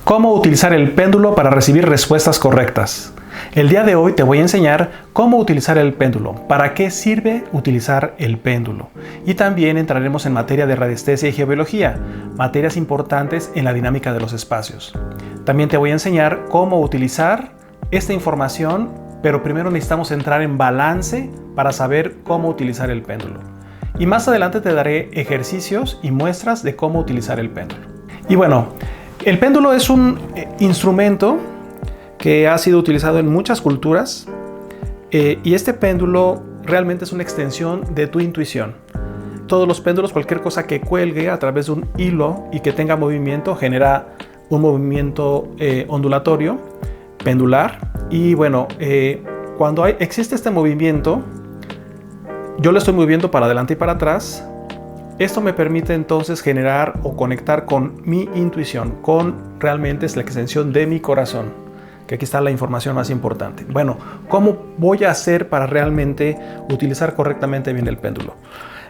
¿Cómo utilizar el péndulo para recibir respuestas correctas? El día de hoy te voy a enseñar cómo utilizar el péndulo, para qué sirve utilizar el péndulo. Y también entraremos en materia de radiestesia y geobiología, materias importantes en la dinámica de los espacios. También te voy a enseñar cómo utilizar esta información, pero primero necesitamos entrar en balance para saber cómo utilizar el péndulo. Y más adelante te daré ejercicios y muestras de cómo utilizar el péndulo. Y bueno, el péndulo es un instrumento que ha sido utilizado en muchas culturas y este péndulo realmente es una extensión de tu intuición. Todos los péndulos, cualquier cosa que cuelgue a través de un hilo y que tenga movimiento, genera un movimiento ondulatorio, pendular. Y bueno, cuando existe este movimiento, yo lo estoy moviendo para adelante y para atrás. Esto me permite entonces generar o conectar con mi intuición, con realmente es la extensión de mi corazón, que aquí está la información más importante. Bueno, ¿cómo voy a hacer para realmente utilizar correctamente bien el péndulo?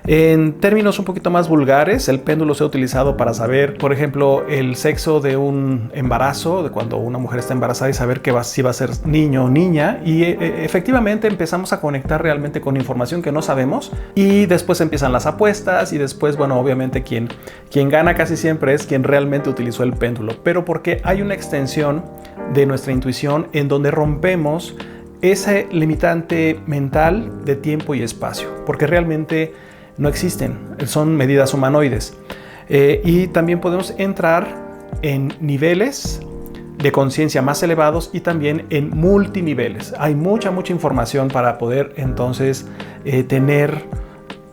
En términos un poquito más vulgares, el péndulo se ha utilizado para saber, por ejemplo, el sexo de un embarazo, de cuando una mujer está embarazada y saber si va a ser niño o niña. Y efectivamente empezamos a conectar realmente con información que no sabemos. Y después empiezan las apuestas y después, bueno, obviamente quien gana casi siempre es quien realmente utilizó el péndulo. Pero porque hay una extensión de nuestra intuición en donde rompemos ese limitante mental de tiempo y espacio. Porque realmente no existen, son medidas humanoides. Y también podemos entrar en niveles de conciencia más elevados y también en multiniveles. Hay mucha información para poder entonces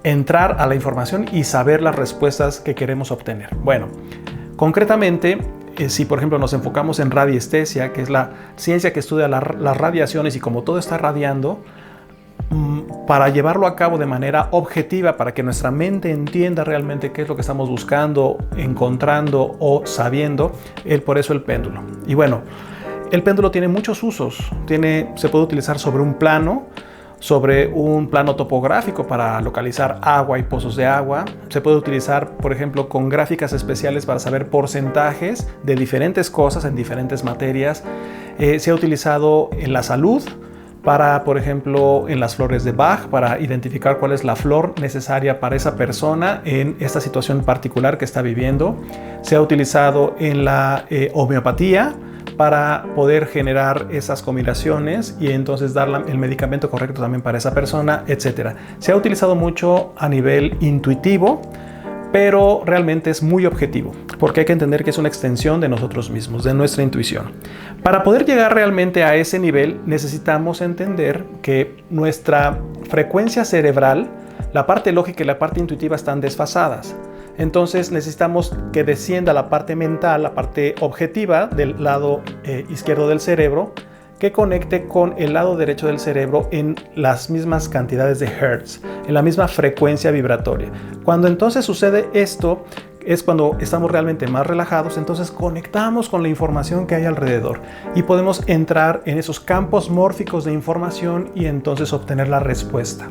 entrar a la información y saber las respuestas que queremos obtener. Bueno, concretamente, si por ejemplo nos enfocamos en radiestesia, que es la ciencia que estudia las radiaciones y cómo todo está radiando, para llevarlo a cabo de manera objetiva, para que nuestra mente entienda realmente qué es lo que estamos buscando, encontrando o sabiendo, por eso el péndulo. Y bueno, el péndulo tiene muchos usos. Se puede utilizar sobre un plano topográfico para localizar agua y pozos de agua. Se puede utilizar, por ejemplo, con gráficas especiales para saber porcentajes de diferentes cosas en diferentes materias. Se ha utilizado en la salud, para, por ejemplo, en las flores de Bach, para identificar cuál es la flor necesaria para esa persona en esta situación particular que está viviendo. Se ha utilizado en la homeopatía para poder generar esas combinaciones y entonces dar el medicamento correcto también para esa persona, etc. Se ha utilizado mucho a nivel intuitivo, pero realmente es muy objetivo, porque hay que entender que es una extensión de nosotros mismos, de nuestra intuición. Para poder llegar realmente a ese nivel, necesitamos entender que nuestra frecuencia cerebral, la parte lógica y la parte intuitiva están desfasadas. Entonces necesitamos que descienda la parte mental, la parte objetiva del lado izquierdo del cerebro, que conecte con el lado derecho del cerebro en las mismas cantidades de hertz, en la misma frecuencia vibratoria. Cuando entonces sucede esto, es cuando estamos realmente más relajados, entonces conectamos con la información que hay alrededor y podemos entrar en esos campos mórficos de información y entonces obtener la respuesta.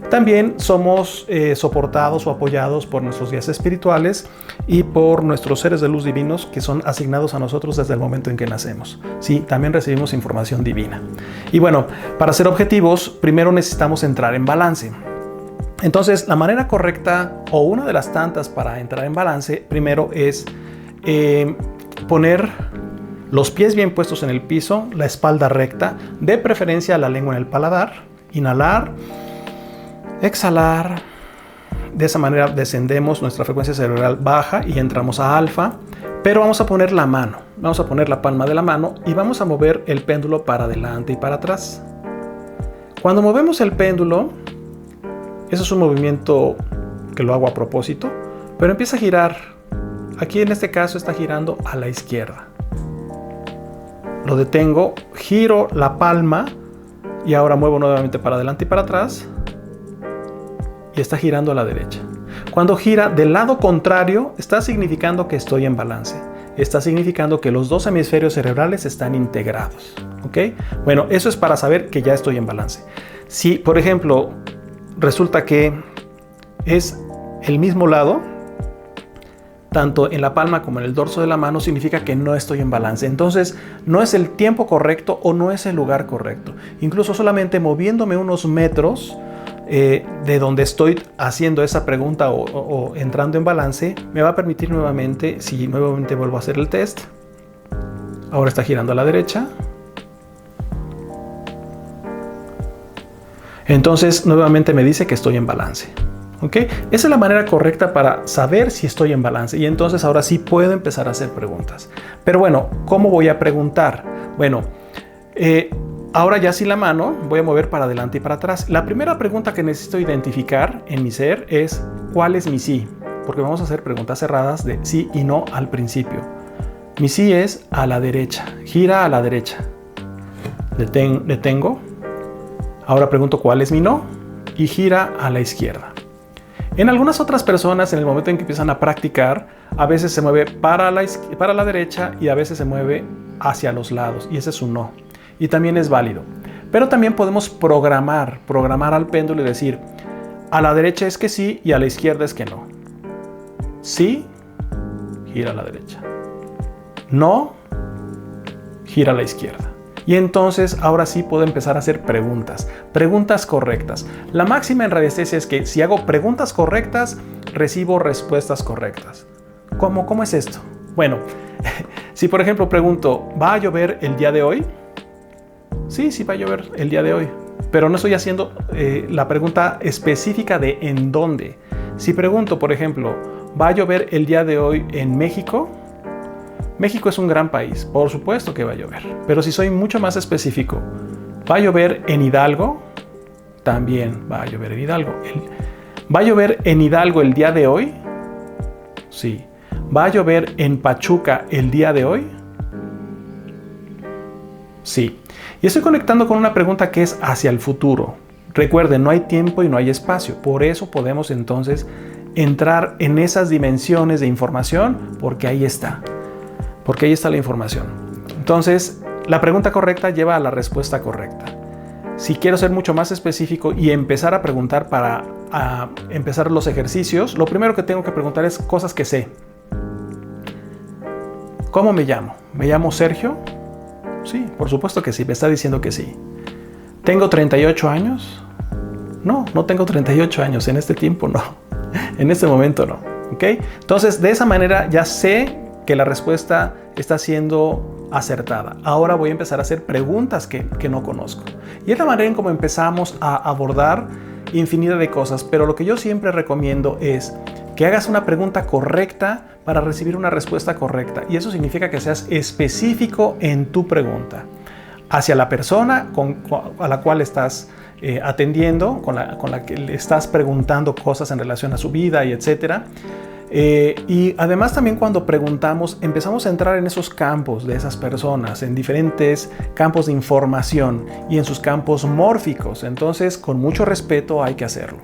También somos soportados o apoyados por nuestros guías espirituales y por nuestros seres de luz divinos que son asignados a nosotros desde el momento en que nacemos. Sí, también recibimos información divina. Y bueno, para ser objetivos, primero necesitamos entrar en balance. Entonces, la manera correcta o una de las tantas para entrar en balance, primero es poner los pies bien puestos en el piso, la espalda recta, de preferencia la lengua en el paladar, inhalar, exhalar. De esa manera descendemos, nuestra frecuencia cerebral baja y entramos a alfa. Pero vamos a poner la mano, vamos a poner la palma de la mano y vamos a mover el péndulo para adelante y para atrás. Cuando movemos el péndulo, eso es un movimiento que lo hago a propósito, pero empieza a girar. Aquí en este caso está girando a la izquierda. Lo detengo, giro la palma y ahora muevo nuevamente para adelante y para atrás. Y está girando a la derecha. Cuando gira del lado contrario, está significando que estoy en balance. Está significando que los dos hemisferios cerebrales están integrados. ¿Ok? Bueno, eso es para saber que ya estoy en balance. Si, por ejemplo, resulta que es el mismo lado, tanto en la palma como en el dorso de la mano, significa que no estoy en balance. Entonces, no es el tiempo correcto o no es el lugar correcto. Incluso solamente moviéndome unos metros de donde estoy haciendo esa pregunta o entrando en balance, me va a permitir nuevamente, si nuevamente vuelvo a hacer el test, ahora está girando a la derecha. Entonces, nuevamente me dice que estoy en balance. ¿Ok? Esa es la manera correcta para saber si estoy en balance. Y entonces ahora sí puedo empezar a hacer preguntas. Pero bueno, ¿cómo voy a preguntar? Bueno, ahora ya sin la mano voy a mover para adelante y para atrás. La primera pregunta que necesito identificar en mi ser es ¿cuál es mi sí? Porque vamos a hacer preguntas cerradas de sí y no al principio. Mi sí es a la derecha. Gira a la derecha. Detengo. Ahora pregunto ¿cuál es mi no? Y gira a la izquierda. En algunas otras personas, en el momento en que empiezan a practicar, a veces se mueve para la derecha y a veces se mueve hacia los lados. Y ese es un no. Y también es válido. Pero también podemos programar al péndulo y decir, a la derecha es que sí y a la izquierda es que no. Sí, gira a la derecha. No, gira a la izquierda. Y entonces ahora sí puedo empezar a hacer preguntas correctas. La máxima en radiestesia es que si hago preguntas correctas, recibo respuestas correctas. ¿Cómo es esto? Bueno, si por ejemplo pregunto, ¿va a llover el día de hoy? Sí va a llover el día de hoy, pero no estoy haciendo la pregunta específica de en dónde. Si pregunto, por ejemplo, ¿va a llover el día de hoy en México? México es un gran país, por supuesto que va a llover. Pero si soy mucho más específico, ¿va a llover en Hidalgo? También va a llover en Hidalgo. ¿Va a llover en Hidalgo el día de hoy? Sí. ¿Va a llover en Pachuca el día de hoy? Sí. Y estoy conectando con una pregunta que es hacia el futuro. Recuerden, no hay tiempo y no hay espacio. Por eso podemos entonces entrar en esas dimensiones de información, porque ahí está la información. Entonces, la pregunta correcta lleva a la respuesta correcta. Si quiero ser mucho más específico y empezar a preguntar para empezar los ejercicios, lo primero que tengo que preguntar es cosas que sé. ¿Cómo me llamo? ¿Me llamo Sergio? Sí, por supuesto que sí, me está diciendo que sí. ¿Tengo 38 años? No tengo 38 años, en este tiempo no. En este momento no. ¿Ok? Entonces, de esa manera ya sé que la respuesta está siendo acertada. Ahora voy a empezar a hacer preguntas que no conozco. Y es la manera en cómo empezamos a abordar infinidad de cosas, pero lo que yo siempre recomiendo es que hagas una pregunta correcta para recibir una respuesta correcta. Y eso significa que seas específico en tu pregunta hacia la persona a la cual estás atendiendo, con la que le estás preguntando cosas en relación a su vida y etcétera. Y además también cuando preguntamos empezamos a entrar en esos campos de esas personas, en diferentes campos de información y en sus campos mórficos. Entonces con mucho respeto hay que hacerlo.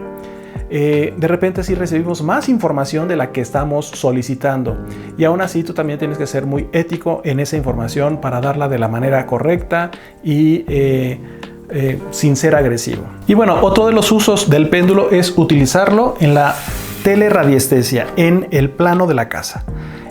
De repente sí recibimos más información de la que estamos solicitando y aún así tú también tienes que ser muy ético en esa información para darla de la manera correcta y sin ser agresivo. Y bueno, otro de los usos del péndulo es utilizarlo en la teleradiestesia, en el plano de la casa.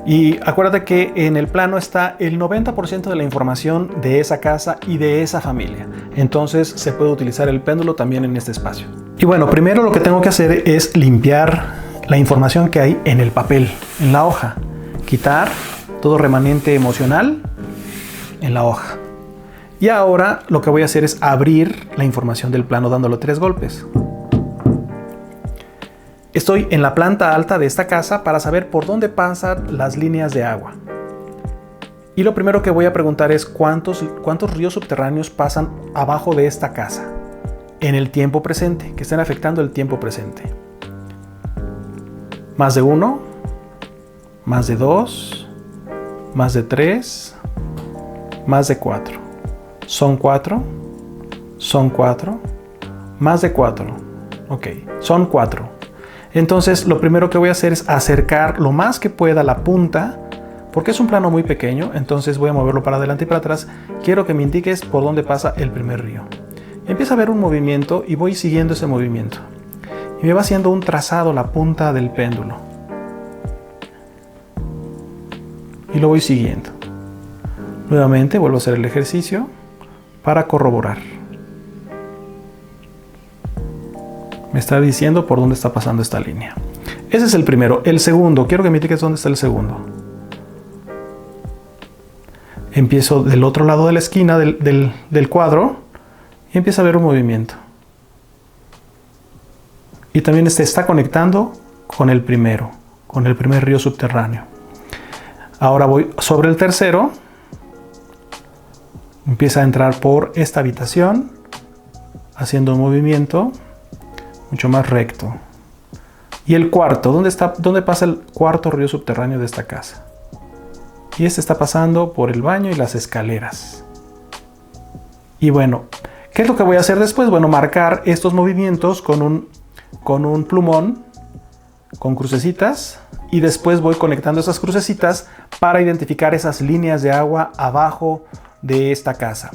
Y acuérdate que en el plano está el 90% de la información de esa casa y de esa familia. Entonces se puede utilizar el péndulo también en este espacio. Y bueno, primero lo que tengo que hacer es limpiar la información que hay en el papel, en la hoja. Quitar todo remanente emocional en la hoja. Y ahora lo que voy a hacer es abrir la información del plano dándole 3 golpes. Estoy en la planta alta de esta casa para saber por dónde pasan las líneas de agua. Y lo primero que voy a preguntar es ¿cuántos ríos subterráneos pasan abajo de esta casa en el tiempo presente, que estén afectando el tiempo presente? ¿Más de 1? ¿Más de 2? ¿Más de 3? ¿Más de 4? ¿Son 4? ¿Son 4? ¿Más de 4? Ok, son 4. Entonces lo primero que voy a hacer es acercar lo más que pueda la punta, porque es un plano muy pequeño, entonces voy a moverlo para adelante y para atrás. Quiero que me indiques por dónde pasa el primer río. Empieza a ver un movimiento y voy siguiendo ese movimiento. Y me va haciendo un trazado la punta del péndulo. y lo voy siguiendo. Nuevamente vuelvo a hacer el ejercicio para corroborar. Me está diciendo por dónde está pasando esta línea. Ese es el primero. El segundo, quiero que me indiques dónde está el segundo. Empiezo del otro lado de la esquina del cuadro y empieza a ver un movimiento. Y también se está conectando con el primer río subterráneo. Ahora voy sobre el tercero. Empieza a entrar por esta habitación, haciendo un movimiento mucho más recto. Y el cuarto, ¿dónde pasa el cuarto río subterráneo de esta casa? Y este está pasando por el baño y las escaleras. Y bueno, ¿qué es lo que voy a hacer después? Bueno, marcar estos movimientos con un plumón, con crucecitas, y después voy conectando esas crucecitas para identificar esas líneas de agua abajo de esta casa.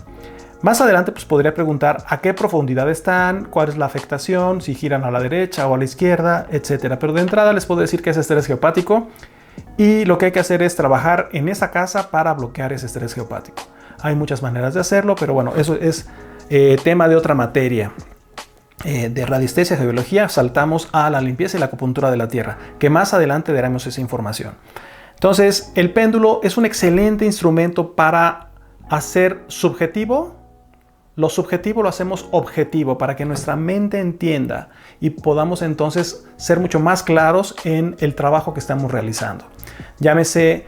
Más adelante pues podría preguntar a qué profundidad están, cuál es la afectación, si giran a la derecha o a la izquierda, etcétera. Pero de entrada les puedo decir que es estrés geopático y lo que hay que hacer es trabajar en esa casa para bloquear ese estrés geopático. Hay muchas maneras de hacerlo, pero bueno, eso es tema de otra materia. De radiestesia, geología, saltamos a la limpieza y la acupuntura de la tierra, que más adelante daremos esa información. Entonces, el péndulo es un excelente instrumento para hacer subjetivo. Lo subjetivo lo hacemos objetivo para que nuestra mente entienda y podamos entonces ser mucho más claros en el trabajo que estamos realizando. Llámese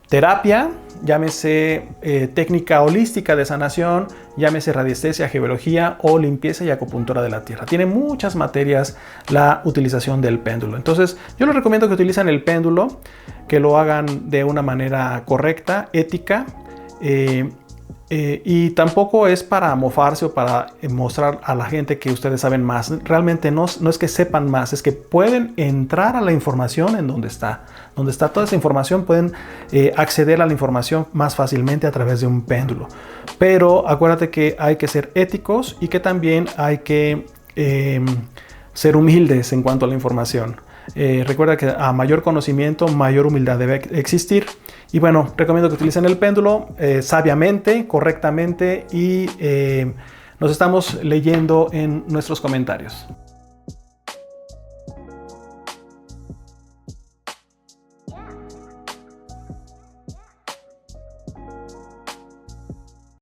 terapia, llámese técnica holística de sanación, llámese radiestesia, geología o limpieza y acupuntura de la tierra. Tiene muchas materias la utilización del péndulo. Entonces yo les recomiendo que utilicen el péndulo, que lo hagan de una manera correcta, ética, y tampoco es para mofarse o para mostrar a la gente que ustedes saben más. Realmente no es que sepan más, es que pueden entrar a la información en donde está toda esa información. Pueden acceder a la información más fácilmente a través de un péndulo. Pero acuérdate que hay que ser éticos y que también hay que ser humildes en cuanto a la información. Recuerda que a mayor conocimiento, mayor humildad debe existir. Y bueno, recomiendo que utilicen el péndulo sabiamente, correctamente y nos estamos leyendo en nuestros comentarios.